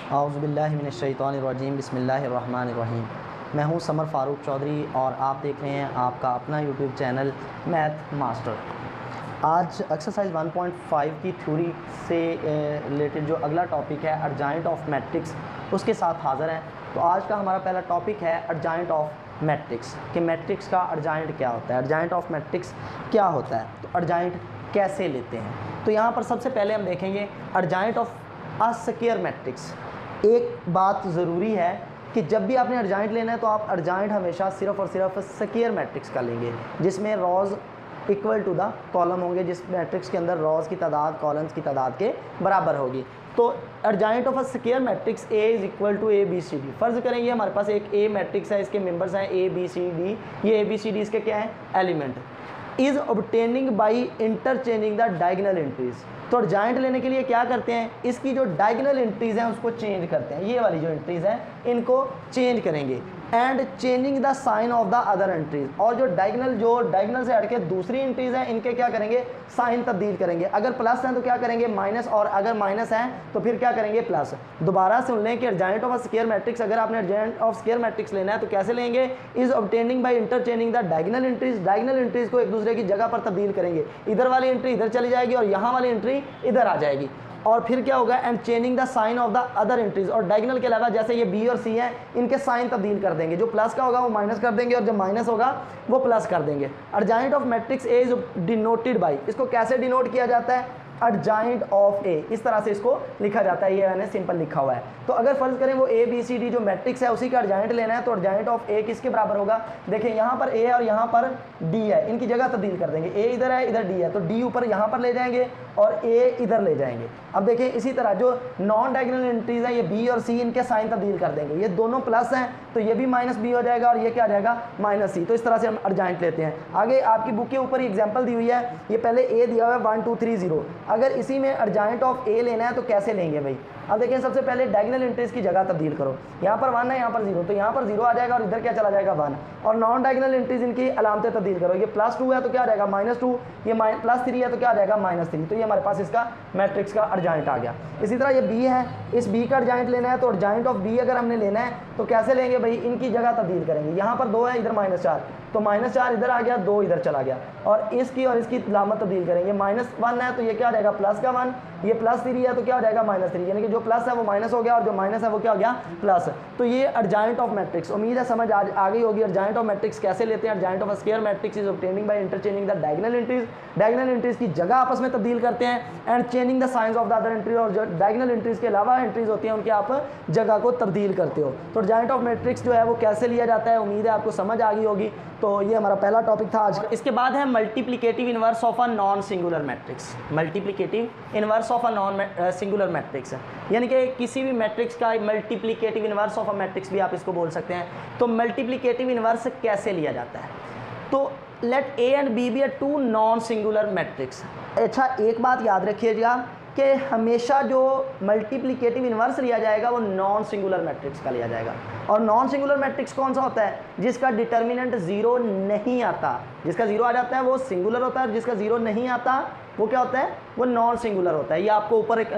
औज़ुबिल्लाहिमिनश्शैतानिर्रजीम बिस्मिल्लाहिर्रहमानिर्रहीम। मैं हूं समर फ़ारूक चौधरी और आप देख रहे हैं आपका अपना यूट्यूब चैनल मैथ मास्टर। आज एक्सरसाइज 1.5 की थ्योरी से रिलेटेड जो अगला टॉपिक है अर्जाइंट ऑफ मैट्रिक्स, उसके साथ हाज़िर हैं। तो आज का हमारा पहला टॉपिक है अर्जाइंट ऑफ मैट्रिक्स कि मैट्रिक्स का अर्जाइंट क्या होता है, अर्जाइंट ऑफ मैट्रिक्स क्या होता है, तो अर्जाइंट कैसे लेते हैं। तो यहाँ पर सबसे पहले हम देखेंगे अर्जाइंट ऑफ अ स्क्वायर मैट्रिक्स। एक बात ज़रूरी है कि जब भी आपने अर्जाइंट लेना है तो आप अर्जाइंट हमेशा सिर्फ और सिर्फ स्क्वायर मैट्रिक्स का लेंगे, जिसमें rows equal to the column होंगे, जिस मैट्रिक्स के अंदर रॉज की तादाद कॉलम्स की तादाद के बराबर होगी। तो adjoint of a square matrix A is equal to A B C D. फ़र्ज़ करेंगे हमारे पास एक ए मैट्रिक्स है, इसके मेंबर्स हैं ए बी सी डी। ये ए बी सी डी इसके क्या हैं, element. Is obtaining by interchanging the diagonal entries. तो अर्जाइंट लेने के लिए क्या करते हैं, इसकी जो डायगोनल एंट्रीज़ हैं उसको चेंज करते हैं। ये वाली जो एंट्रीज़ हैं इनको चेंज करेंगे and changing the sign of the other entries. और जो डायगोनल से हटके दूसरी एंट्रीज हैं इनके क्या करेंगे, साइन तब्दील करेंगे। अगर प्लस हैं तो क्या करेंगे, माइनस, और अगर माइनस हैं तो फिर क्या करेंगे, प्लस। दोबारा सुन लें कि अर्जाइंट ऑफ अ स्क्वायर मैट्रिक्स, अगर आपने अर्जाइंट ऑफ स्क्वायर मैट्रिक्स लेना है तो कैसे लेंगे, is obtaining by interchanging the diagonal entries. Diagonal entries को एक दूसरे की जगह पर तब्दील करेंगे। इधर वाली एंट्री इधर चली जाएगी और यहाँ वाली एंट्री इधर आ जाएगी। और फिर क्या होगा, and changing the sign of the other entries. और डायगोनल के अलावा जैसे ये बी और सी हैं इनके साइन तब्दील कर देंगे। जो प्लस का होगा वो माइनस कर देंगे और जो माइनस होगा वो प्लस कर देंगे। Adjoint of matrix A is denoted by, इसको कैसे डिनोट किया जाता है, अर्जाइंट ऑफ ए, इस तरह से इसको लिखा जाता है। ये मैंने सिंपल लिखा हुआ है। तो अगर फर्ज करें वो ए बी सी डी जो मैट्रिक्स है उसी का अर्जाइंट लेना है तो अर्जाइंट ऑफ ए किसके बराबर होगा, देखिए यहाँ पर ए और यहाँ पर डी है, इनकी जगह तब्दील कर देंगे। ए इधर है इधर डी है तो डी ऊपर यहाँ पर ले जाएंगे और ए इधर ले जाएंगे। अब देखिए इसी तरह जो नॉन डायगोनल एंट्रीज है ये बी और सी, इनके साइन तब्दील कर देंगे। ये दोनों प्लस हैं तो ये भी माइनस बी हो जाएगा और ये क्या आ जाएगा, माइनस सी। तो इस तरह से हम अर्जाइंट लेते हैं। आगे आपकी बुक के ऊपर एग्जाम्पल दी हुई है, ये पहले ए दिया हुआ है 1 2 3 0। अगर इसी में अर्जाइंट ऑफ ए लेना है तो कैसे लेंगे भाई। अब देखिए सबसे पहले डायगोनल एंट्रीज की जगह तब्दील करो। यहाँ पर 1 है यहाँ पर 0, तो यहाँ पर 0 आ जाएगा और इधर क्या चला जाएगा 1। और नॉन डायगोनल एंट्रीज इनकी अलामतें तब्दील करो। ये +2 है तो क्या आ जाएगा -2, ये +3 है तो क्या आ जाएगा -3। तो ये हमारे पास इसका मैट्रिक्स का अर्जाइंट आ गया। इसी तरह ये बी है, इस बी का अर्जाइंट लेना है तो अर्जाइंट ऑफ बी अगर हमने लेना है तो कैसे लेंगे भाई, इनकी जगह तब्दील करेंगे। यहाँ पर 2 है इधर -4, तो -4 इधर आ गया, 2 इधर चला गया और इसकी लामत तब्दील करेंगे। -1 है तो ये क्या आ जाएगा, प्लस का 1, ये +3 है तो क्या हो जाएगा -3, यानी कि जो प्लस है वो माइनस हो गया और जो माइनस है वो क्या हो गया, प्लस। तो ये अर्जाइंट ऑफ मैट्रिक्स, उम्मीद है समझ आ गई होगी। अर्जाइंट ऑफ मैट्रिक्स कैसे लेते हैं, adjoint of square matrix is obtaining by interchanging the diagonal entries. Diagonal entries की जगह आपस में तब्दील करते हैं and changing the signs of the other entries. और जो डायगोनल एंट्रीज के अलावा एंट्रीज होती हैं उनकी आप जगह को तब्दील करते हो। तो अर्जाइंट ऑफ मैट्रिक्स जो है वो कैसे लिया जाता है, उम्मीद है आपको समझ आ गई होगी। तो ये हमारा पहला टॉपिक था आज का। इसके बाद है multiplicative inverse of a non singular matrix. Multiplicative inverse of a non singular matrix, यानी कि किसी भी मैट्रिक्स का multiplicative inverse of a matrix भी आप इसको बोल सकते हैं। तो मल्टीप्लिकेटिव इनवर्स कैसे लिया जाता है, तो let A and B be are 2 non singular matrix. अच्छा एक बात याद रखिएगा कि हमेशा जो मल्टीप्लिकेटिव इनवर्स लिया जाएगा वो नॉन सिंगुलर मैट्रिक्स का लिया जाएगा। और नॉन सिंगुलर मैट्रिक्स कौन सा होता है, जिसका डिटर्मिनेंट 0 नहीं आता। जिसका 0 आ जाता है वो सिंगुलर होता है, जिसका 0 नहीं आता वो क्या होता है, वो नॉन सिंगुलर होता है। ये आपको ऊपर एक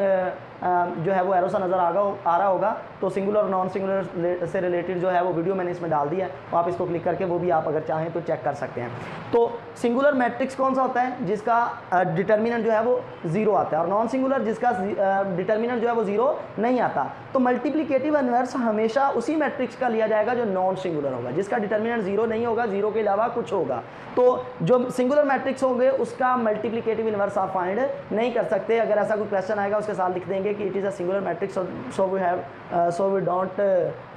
जो है वो एरो सा नज़र आ रहा होगा, तो सिंगुलर और नॉन सिंगुलर से रिलेटेड जो है वो वीडियो मैंने इसमें डाल दिया है, तो आप इसको क्लिक करके वो भी आप अगर चाहें तो चेक कर सकते हैं। तो सिंगुलर मैट्रिक्स कौन सा होता है, जिसका डिटर्मिनेंट जो है वो 0 आता है, और नॉन सिंगुलर जिसका डिटर्मिनेंट जो है वो 0 नहीं आता। तो मल्टीप्लिकेटिव इनवर्स हमेशा उसी मैट्रिक्स का लिया जाएगा जो नॉन सिंगुलर होगा, जिसका डिटर्मिनेंट 0 नहीं होगा, 0 के अलावा कुछ होगा। तो जो सिंगुलर मैट्रिक्स होंगे उसका मल्टीप्लिकेटिव इनवर्स आप फाइंड नहीं कर सकते। अगर ऐसा कोई क्वेश्चन आएगा उसके साथ लिख देंगे कि it is a singular matrix, so we don't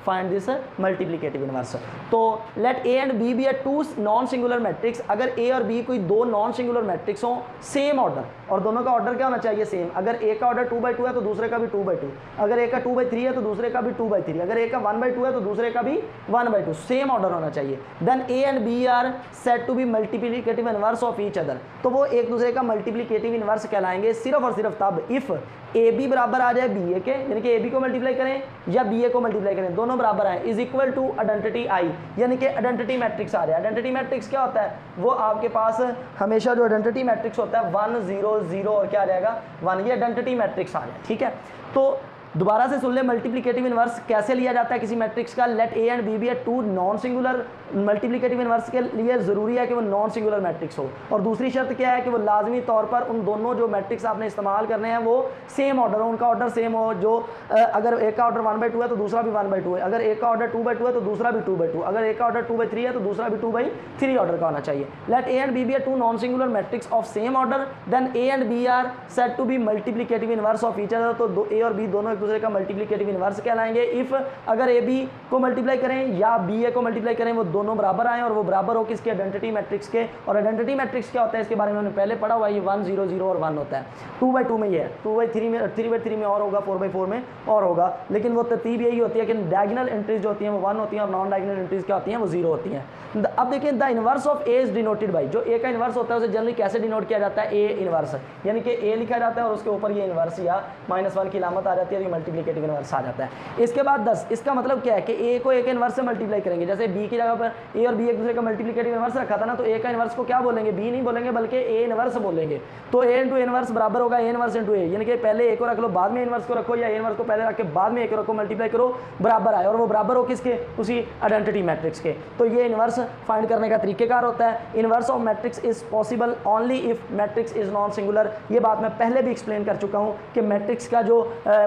find this multiplicative inverse. तो let A and B be are 2 non singular matrix. अगर ए और बी कोई 2 नॉन सिंगुलर मैट्रिक्स हों, सेम ऑर्डर, और दोनों का ऑर्डर क्या होना चाहिए, सेम। अगर ए का ऑर्डर 2/2 है तो दूसरे का भी 2/2, अगर ए का 2/3 है तो दूसरे का भी 2/3, अगर ए का 1/2 है तो दूसरे का भी 1/2, सेम ऑर्डर होना चाहिए। Then A and B are said to be multiplicative inverse of each other. तो वो एक दूसरे का मल्टीप्लिकेटिव इनवर्स कहलाएंगे सिर्फ और सिर्फ तब इफ़ ए बी बराबर आ जाए बी ए के, यानी कि ए बी को मल्टीप्लाई करें या बी ए को मल्टीप्लाई करें, दोनों बराबर आए, इज इक्वल टू आइडेंटिटी आई, यानी कि आइडेंटिटी मैट्रिक्स आ जाए। आइडेंटिटी मैट्रिक्स क्या होता है, वो आपके पास हमेशा जो आइडेंटिटी मैट्रिक्स होता है 1 0 0 और क्या आ जाएगा 1, ये आइडेंटिटी मैट्रिक्स आ जाए। ठीक है, तो दोबारा से सुन ले, मल्टीप्लिकेटिव इनवर्स कैसे लिया जाता है किसी मैट्रिक्स का। Let A and B be a two non singular, multiplicative inverse के लिए ज़रूरी है कि वो नॉन सिंगुलर मैट्रिक्स हो, और दूसरी शर्त क्या है कि वो लाजमी तौर पर उन दोनों जो मैट्रिक्स आपने इस्तेमाल करने हैं वो सेम ऑर्डर हो, उनका ऑर्डर सेम हो। जो अगर एक का ऑर्डर 1/2 है तो दूसरा भी 1/2 है, अगर एक का ऑर्डर 2/2 है तो दूसरा भी 2/2, अगर एक का ऑर्डर 2/3 है तो दूसरा भी 2/3 ऑर्डर का होना चाहिए। Let A and B be a two non singular matrix of same order, then A and B are said to be multiplicative inverse of each other. तो ए और बी दोनों एक दूसरे का मल्टीप्लिकेटिव इनवर्स कहलाएंगे इफ अगर A B को multiply करें या बी ए को मल्टीप्लाई करें वो दोनों बराबर आए और वो बराबर हो किसके, आइडेंटिटी मैट्रिक्स के। और आइडेंटिटी मैट्रिक्स क्या होता है इसके बारे में हमने पहले पढ़ा हुआ है, ये 1 0 0 और 1 होता है। 2/2 में ये है, 2/3 में, 3/3 में और होगा, 4/4 में और होगा, लेकिन वो तरतीब यही होती है कि डायगोनल एंट्रीज जो होती हैं वो 1 होती हैं और नॉन डायगोनल एंट्रीज क्या होती हैं वो 0 होती हैं। अब देखिए the inverse of A is denoted by, जो ए का इनवर्स होता है उसे जनरली कैसे डिनोट किया जाता है, ए इनवर्स, यानी कि ए लिखा जाता है और उसके ऊपर ये इनवर्स या -1 की अलामत आ जाती है, मल्टीप्लिकेटिव इनवर्स आ जाता है। इसके बाद 10, इसका मतलब क्या है कि ए को ए के इनवर्स से मल्टीप्लाई करेंगे, जैसे बी की जगह पर ए और बी एक दूसरे का मल्टीप्लिकेटिव इनवर्स रखा था ना, तो ए का इनवर्स को क्या बोलेंगे, बी नहीं बोलेंगे बल्कि ए इनवर्स बोलेंगे। तो ए इंटू इनवर्स बराबर होगा ए इनवर्स इंटू ए, यानी कि पहले ए को रख लो बाद में इनवर्स को रखो, या ए इनवर्स को पहले रख के बाद में ए को रखो, मल्टीप्लाई करो, बराबर आए, और वो बराबर हो किसके, उसी आइडेंटिटी मैट्रिक्स के। तो ये इनवर्स फाइंड करने का तरीकेकार होता है। Inverse of matrix is possible only if matrix is non singular. ये बात मैं पहले भी एक्सप्लेन कर चुका हूँ कि मैट्रिक्स का जो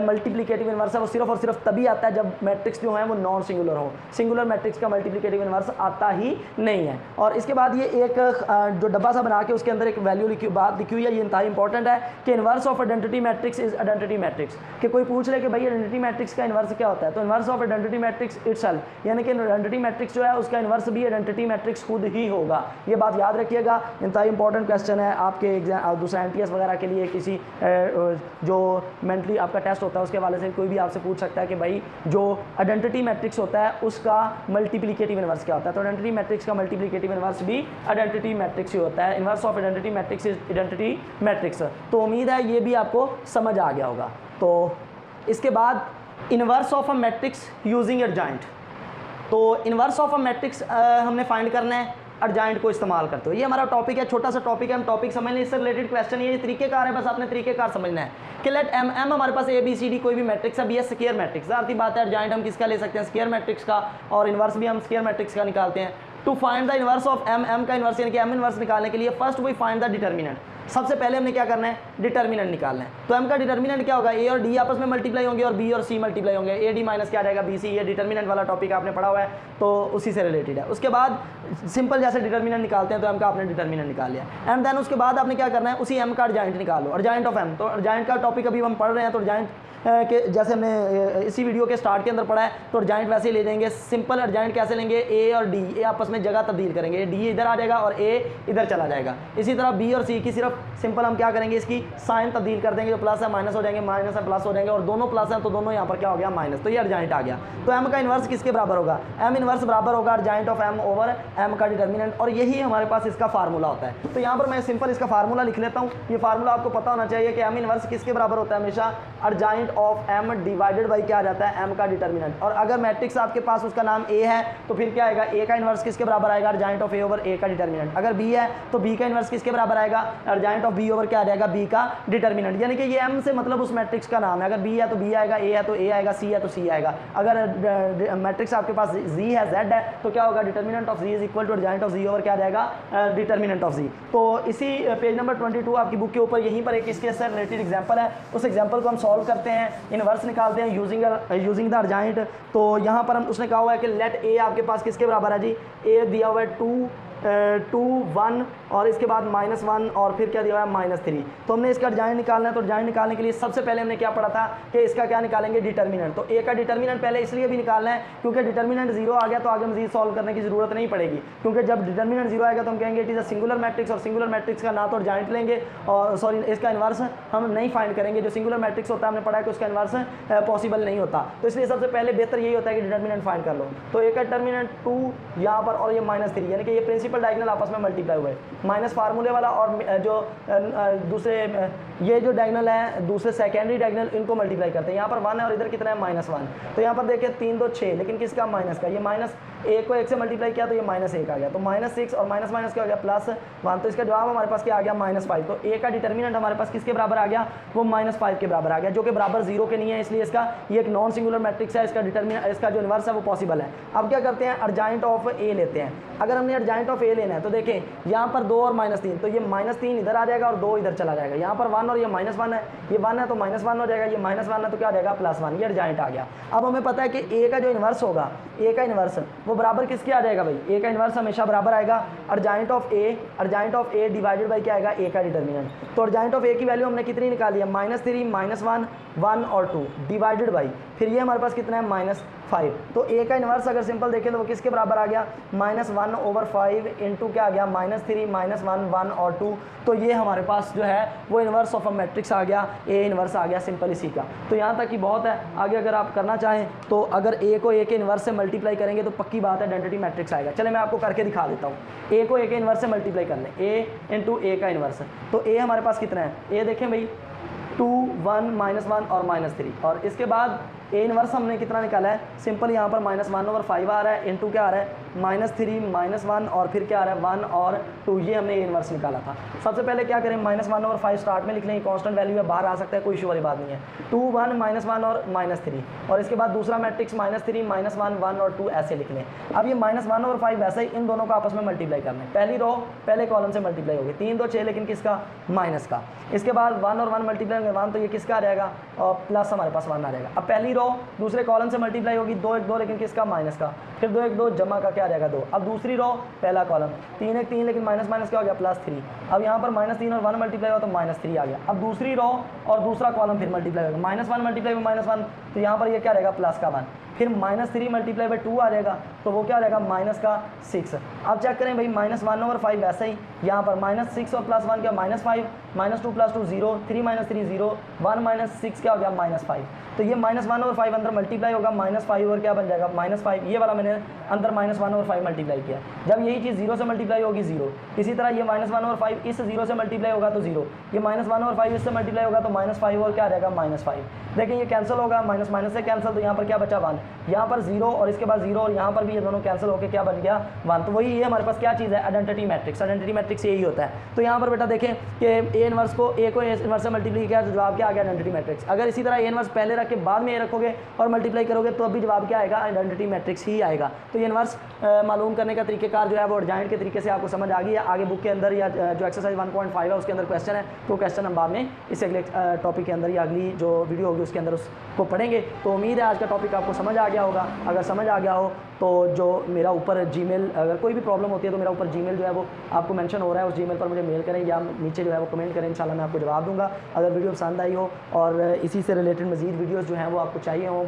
मल्टीप्लिकेटिव इनवर्स है वो सिर्फ और सिर्फ तभी आता है जब मैट्रिक्स जो है वो नॉन सिंगुलर हो। सिंगुलर मैट्रिक्स का मल्टीप्लिकेटिव इनवर्स आता ही नहीं है। और इसके बाद ये एक जो डब्बा सा बना के उसके अंदर एक वैल्यू लिखी, बात लिखी हुई है, ये इंतहाई इंपॉर्टेंट है कि inverse of identity matrix is identity matrix. कि कोई पूछ ले कि भाई आइडेंटिटी मैट्रिक्स का इनवर्स क्या होता है, तो inverse of identity matrix itself, यानी कि आइडेंटिटी मैट्रिक्स जो है उसका इनवर्स भी आइडेंटिटी मैट्रिक्स खुद ही होगा। ये बात याद रखिएगा, इंतहाई इंपॉर्टेंट क्वेश्चन है आपके एग्जाम, दूसरा एनटीएस वगैरह के लिए, किसी जो मेंटली आपका टेस्ट होता है उसके वाले से कोई भी आपसे पूछ सकता है कि भाई जो आइडेंटिटी मैट्रिक्स होता है उसका मल्टीप्लिकेटिव इनवर्स क्या होता है। तो आइडेंटिटी मैट्रिक्स का मल्टीप्लिकेटिव इनवर्स भी आइडेंटिटी मैट्रिक्स ही होता है। Inverse of identity matrix is identity matrix. तो उम्मीद है ये भी आपको समझ आ गया होगा। तो इसके बाद inverse of a matrix using adjoint. तो इनवर्स ऑफ अ मैट्रिक्स हमने फाइंड करना है एडजॉइंट को इस्तेमाल करते हो। ये हमारा टॉपिक है, छोटा सा टॉपिक है, हम टॉपिक समझ लें, इससे रिलेटेड क्वेश्चन ये तरीकेकार है, बस आपने तरीकेकार समझना है कि लेट एम हमारे पास ए बी सी डी कोई भी मैट्रिक्स है, बी एस स्क्वायर मैट्रिक्स, जाती बात है एडजॉइंट हम किसका ले सकते हैं, स्क्वायर मैट्रिक्स का, और इनवर्स भी हम स्क्वायर मैट्रिक्स का निकालते हैं। To find the inverse of M का इनवर्स यानी कि एम इनवर्स निकालने के लिए first we find the determinant. सबसे पहले हमने क्या करना है, डिटर्मिनेंट निकालना है। तो एम का डिटर्मिनेंट क्या होगा, ए और डी आपस में मल्टीप्लाई होंगे और बी और सी मल्टीप्लाई होंगे, ए डी माइनस क्या आ जाएगा बी सी। ये डिटर्मिनेंट वाला टॉपिक आपने पढ़ा हुआ है तो उसी से रिलेटेड है। उसके बाद सिंपल जैसे डिटर्मिनेंट निकालते हैं तो एम का आपने डिटर्मिनेंट निकाल लिया, एंड देन उसके बाद आपने क्या करना है, उसी एम का एडजॉइंट निकालो, एडजॉइंट ऑफ एम। तो एडजॉइंट का टॉपिक अभी हम पढ़ रहे हैं, तो एडजॉइंट के जैसे हमने इसी वीडियो के स्टार्ट के अंदर पढ़ा है, तो एडजॉइंट वैसे ही ले जाएंगे। सिंपल एडजॉइंट कैसे लेंगे, ए और डी, ए आपस में जगह तब्दील करेंगे, डी इधर आ जाएगा और ए इधर चला जाएगा। इसी तरह बी और सी की सिर्फ सिंपल हम क्या करेंगे, इसकी साइन तब्दील कर देंगे, जो प्लस है माइनस हो जाएंगे, माइनस है प्लस हो जाएंगे, और दोनों प्लस है तो दोनों यहाँ पर क्या हो गया माइनस। तो ये एडजॉइंट आ गया। तो एम का इनवर्स किसके बराबर होगा, एम इनवर्स बराबर होगा adjoint of M over M का डिटर्मिनेंट, और यही हमारे पास इसका फार्मूला होता है। तो यहाँ पर मैं सिंपल इसका फार्मूला लिख लेता हूँ। ये फार्मूला आपको पता होना चाहिए कि एम इनवर्स किसके बराबर होता है, हमेशा adjoint of M divided by क्या आ जाता है, एम का डिटर्मिनेंट। और अगर मैट्रिक्स आपके पास उसका नाम ए है तो फिर क्या आएगा, ए का इनवर्स किसके बराबर आएगा, एडजॉइंट ऑफ ए ओवर ए का डिटर्मिनेंट। अगर बी है तो बी का इनवर्स किसके बराबर आएगा, एडजॉइंट ऑफ बी ओवर क्या आ जाएगा, बी का डिटर्मिनेंट। यानी कि ये एम से मतलब उस मैट्रिक्स का नाम है, अगर बी है तो बी आएगा, ए है तो ए आएगा, सी है तो सी आएगा। अगर मैट्रिक्स आपके पास जी है, जेड है, तो क्या होगा, determinant of G is equal to adjoint of G over क्या आ जाएगा, डिटर्मिनेंट ऑफ जी। तो इसी पेज नंबर 22 आपकी बुक के ऊपर यहीं पर एक इसके से रिलेटेड एग्जाम्पल है, उस एग्जाम्पल को हम सॉल्व करते हैं, इनवर्स निकालते हैं यूजिंग द एडजॉइंट। तो यहाँ पर हम उसने कहा हुआ है कि लेट ए आपके पास किसके बराबर है जी, ए दिया हुआ है 2 1 और इसके बाद -1 और फिर क्या दिया हुआ है -3। तो हमने इसका एडजॉइंट निकालना है। तो एडजॉइंट निकालने के लिए सबसे पहले हमने क्या पढ़ा था कि इसका क्या निकालेंगे, डिटर्मिनेंट। तो ए का डिटर्मिनेंट पहले इसलिए भी निकालना है क्योंकि डिटर्मिनेंट 0 आ गया तो आगे मजीद सॉल्व करने की जरूरत नहीं पड़ेगी, क्योंकि जब डिटर्मिनेंट 0 आएगा तो हम कहेंगे it is a singular matrix, और सिंगुलर मैट्रिक्स का ना तो एडजॉइंट लेंगे और सॉरी इसका इनवर्स हम नहीं फाइंड करेंगे। जो सिंगुलर मैट्रिक्स होता है हमने पढ़ा है कि उसका इनवर्स पॉसिबल नहीं होता। तो इसलिए सबसे पहले बेहतर यही होता है कि डिटर्मिनेंट फाइंड कर लो। तो ए का डिटर्मिनेंट 2 यहाँ पर और ये -3, यानी कि ये प्रिंसिपल डायगोनल आपस में मल्टीप्लाई हुए। माइनस फार्मूले वाला और जो दूसरे ये जो डायगोनल है दूसरे सेकेंडरी डायगोनल इनको मल्टीप्लाई करते हैं। यहाँ पर 1 है और इधर कितना है -1, तो यहाँ पर देखिए 3 2 6, लेकिन किसका माइनस का, ये माइनस 1 को 1 से मल्टीप्लाई किया तो ये -1 आ गया, तो -6 और माइनस माइनस क्या हो गया +1, तो इसका जवाब हमारे पास क्या आ गया -5। तो ए का डिटर्मिनेंट हमारे पास किसके बराबर आ गया, वो -5 के बराबर आ गया, जो कि बराबर 0 के नहीं है, इसलिए इसका ये एक नॉन सिंगुलर मैट्रिक्स है, इसका डिटर्मिनेंट इसका जो इन्वर्स है वो पॉसिबल है। अब क्या करते हैं, अर्जाइंट ऑफ ए लेते हैं। अगर हमने अर्जाइंट ऑफ ए लेना है तो देखें यहाँ पर 2 और -3, तो ये -3 इधर आ जाएगा और 2 इधर चला जाएगा, यहाँ पर 1 और ये -1 है, ये 1 है तो -1 हो जाएगा, ये -1 है तो क्या हो जाएगा +1, ये अर्जाइंट आ गया। अब हमें पता है कि ए का जो इन्वर्स होगा, ए का इन्वर्स वो बराबर किसके आ जाएगा भाई, ए का इन्वर्स हमेशा बराबर आएगा अर्जाइंट ऑफ ए डिवाइडेड बाई क्या आएगा, ए का डिटर्मिनेंट। तो अर्जाइंट ऑफ ए की वैल्यू हमने कितनी निकाली है, -3 -1 1 और 2 डिवाइडेड बाई, फिर ये हमारे पास कितना है -5। तो ए का इन्वर्स अगर सिंपल देखें तो वो किसके बराबर आ गया, -1/5 इंटू क्या आ गया -3 -1 1 और 2। तो ये हमारे पास जो है वो इन्वर्स ऑफ अ मैट्रिक्स आ गया, ए इन्वर्स आ गया सिंपल इसी का। तो यहाँ तक ही बहुत है, आगे अगर आप करना चाहें तो अगर ए को ए के इन्वर्स से मल्टीप्लाई करेंगे तो पक्की बात है आइडेंटिटी मैट्रिक्स आएगा। चले मैं आपको करके दिखा देता हूँ, ए को ए के इन्वर्स से मल्टीप्लाई कर लें, ए इंटू ए का इन्वर्स, तो ए हमारे पास कितना है, ए देखें भाई 2 1 -1 और -3, और इसके बाद ए इन्वर्स हमने कितना निकाला है, सिंपल यहाँ पर -1/5 आ रहा है, इंटू क्या आ रहा है -3 -1 और फिर क्या आ रहा है 1 और 2, ये हमने ए इन्वर्स निकाला था। सबसे पहले क्या करें, -1/5 स्टार्ट में लिख लें, कॉन्स्टेंट वैल्यू है, बाहर आ सकता है, कोई इशू वाली बात नहीं है। 2 1 -1 और -3, और इसके बाद दूसरा मैट्रिक्स -3 -1 1 और 2 ऐसे लिख लें। अब ये -1/5 वैसे ही इन दोनों को आपस में मल्टीप्लाई करना है, पहली रो पहले कॉलम से मल्टीप्लाई होगी, 3 2 6, लेकिन किसका, माइनस का। इसके बाद 1 और 1 मल्टीप्लाई होंगे 1, तो ये किसका आ जाएगा, और प्लस हमारे पास 1 आ जाएगा। अब पहली रो दूसरे कॉलम से मल्टीप्लाई होगी 2 1 2, लेकिन किसका, माइनस का, फिर 2 1 2 जमा का क्या आ जाएगा 2। अब दूसरी रो पहला कॉलम 3 1 3, लेकिन माइनस माइनस क्या हो गया +3। अब यहाँ पर -3 और 1 मल्टीप्लाई हुआ तो -3 आ गया। अब दूसरी रो और दूसरा कॉलम फिर मल्टीप्लाई होगा, -1 मल्टीप्लाई में -1, तो यहाँ पर ये क्या रहेगा +1, फिर -3 मल्टीप्लाई बाई 2 आ जाएगा, तो वो क्या हो जाएगा -6। अब चेक करें भाई -1/5 वैसे ही यहाँ पर -6 और +1 क्या, -5 -2 + 2 0, 3 - 3 0, 1 - 6 क्या हो गया -5। तो ये -1/5 अंदर मल्टीप्लाई होगा, -5 और क्या बन जाएगा -5, ये वाला मैंने अंदर -1/5 मल्टीप्लाई किया। जब यही चीज़ 0 से मल्टीप्लाई होगी 0, इसी तरह ये -1/5 इस 0 से मल्टीप्लाई होगा तो 0, ये -1/5 इससे मल्टीप्लाई होगा तो -5 और क्या आ जाएगा -5। देखें ये कैंसिल होगा, माइनस माइनस से कैंसिल, तो यहाँ पर क्या बचा 1, यहाँ पर 0 और इसके बाद 0 और यहाँ पर भी ये दोनों कैंसिल होकर क्या बन गया 1। तो वही ये हमारे पास क्या चीज़ है, आइडेंटिटी मैट्रिक्स। आइडेंटिटी मैट्रिक्स यही होता है। तो यहाँ पर बेटा देखें कि ए इनवर्स को ए इनवर्स से मल्टीप्लाई किया तो जवाब क्या आ गया, आइडेंटिटी मैट्रिक्स। अगर इसी तरह ए इनवर्स पहले रख के बाद में ए रखोगे और मल्टीप्लाई करोगे तो अभी जवाब क्या आएगा, आइडेंटिटी मैट्रिक्स ही आएगा। तो ये इनवर्स मालूम करने का तरीकेकार जो है वो अर्जाइंट के तरीके से आपको समझ आ गई है। आगे बुक के अंदर या जो एक्सरसाइज 1.5 है उसके अंदर क्वेश्चन है, तो क्वेश्चन हम बाद में इस अगले टॉपिक के अंदर या अगली जो वीडियो होगी उसके अंदर उसको पढ़ेंगे। तो उम्मीद है आज का टॉपिक आपको समझ आ गया होगा। अगर समझ आ गया हो तो जो मेरा ऊपर जीमेल, अगर कोई भी प्रॉब्लम होती है तो मेरा ऊपर जीमेल जो है वो आपको मेंशन हो रहा है, उस जीमेल पर मुझे मेल करें या नीचे जो है वो कमेंट करें, इंशाल्लाह मैं आपको जवाब दूंगा। अगर वीडियो पसंद आई हो और इसी से रिलेटेड मज़ीद वीडियोस जो हैं वो आपको चाहिए हो,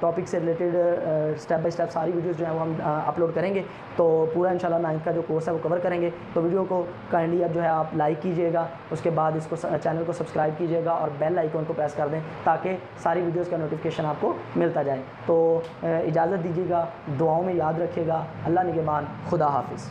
टॉपिक से रिलेटेड स्टेप बाय स्टेप सारी वीडियोस जो हैं वो हम अपलोड करेंगे। तो पूरा इंशाल्लाह 9th का जो कोर्स है वो कवर करेंगे। तो वीडियो को काइंडली अब जो है आप लाइक कीजिएगा, उसके बाद इसको चैनल को सब्सक्राइब कीजिएगा और बेल आइकन को प्रेस कर दें ताकि सारी वीडियोज़ का नोटिफिकेशन आपको मिलता जाए। तो इजाज़त दीजिएगा, दुआओं में याद रखिएगा। अल्लाह निगहबान, खुदा हाफिज़।